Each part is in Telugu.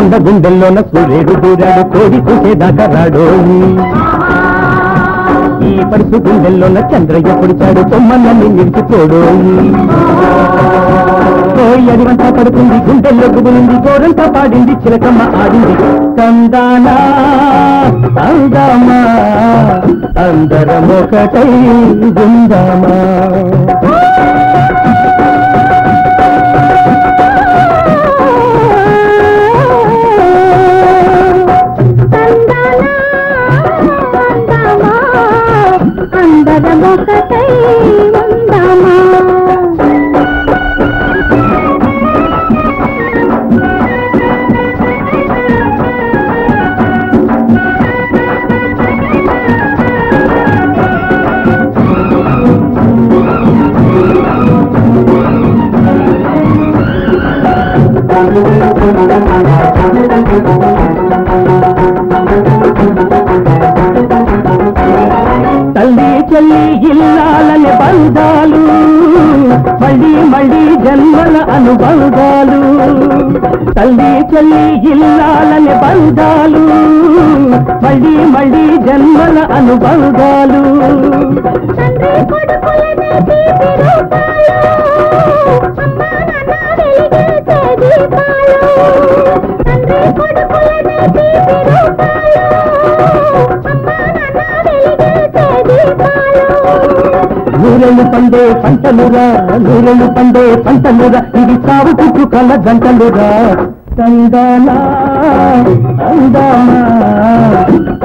కొండ గుండెల్లోన సూర్యుడు దూరాడు కోడి కూసేదాకా రాడు ఈ పడుసు గుండెల్లోన చంద్రయ్య పొడిచాడు బొమ్మలన్నీ నిలిచిపోడు అడివంతా పడుతుంది గుండెల్లో గుబులుంది గోరంతా పాడింది చిలకమ్మ ఆడింది కందానా అందామా అందరమొకటై ఉందామా అందరమొకటై ఉందామా తల్లి చెల్లి ఇల్లాలనే బంధాలు మళ్ళీ మళ్ళీ జన్మల అనుబంధాలు తల్లి చెల్లి ఇల్లాలనే బంధాలు మళ్ళీ మళ్ళీ జన్మల అనుబంధాలు నూరెళ్ళు పండే పంటలురా నూరెళ్ళు పండే పంటలురా ఇది సాగు పుట్టు కళ్ళ గంటలురా కందానా అందామా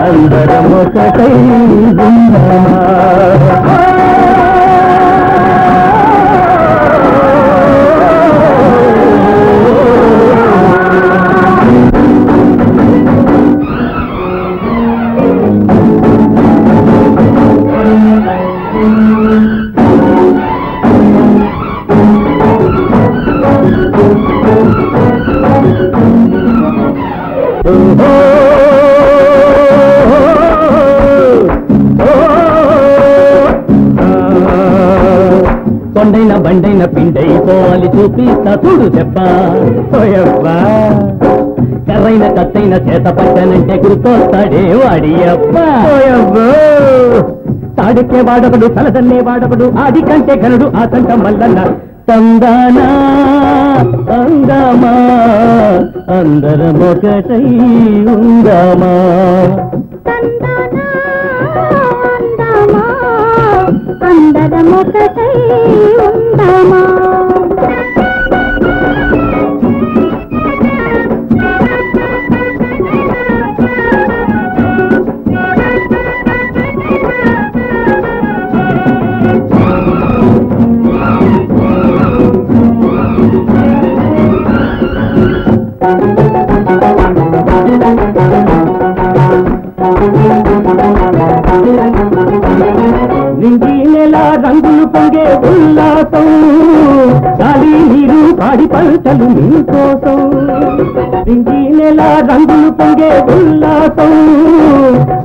అందరమొకటై ఉందామా కొండైన బండైన పిండైపోవాలి చూపిస్తా చూడు దెబ్బ ఓయబ్బా కర్రైన కత్తైన చేత పట్టానంటే గుర్తొస్తాడే వాడి అబ్బా ఓయబ్బో తాడుకే వాడకడు తలదన్నే వాడకడు ఆది కంటే ఘనుడు ఆ తంట మల్లన్న తందానా అందామా అందరమొకటై ఉందామా అందరమొకటై ఉందామా నింగి నెల రంగులు పొంగే ఉల్లాసం గాలి నీరు పాడి పంటలు నీకోసం నింగి నెల రంగులు పొంగే ఉల్లాసం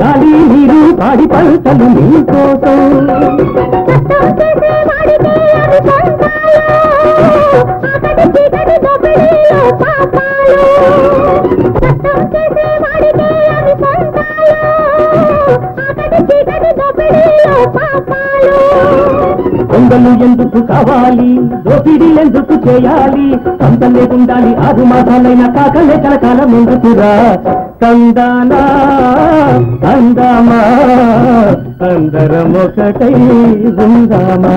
గాలి నీరు పాడి పంటలు నీకోసం దొంగలు ఎందుకు కావాలి దోపిడీలు ఎందుకు చేయాలి సంతలే ఉండాలి 6 మాసాలైనా కాకలే కలకాల ముందుకురా కందానా అందామా అందరమొకటై ఉందామా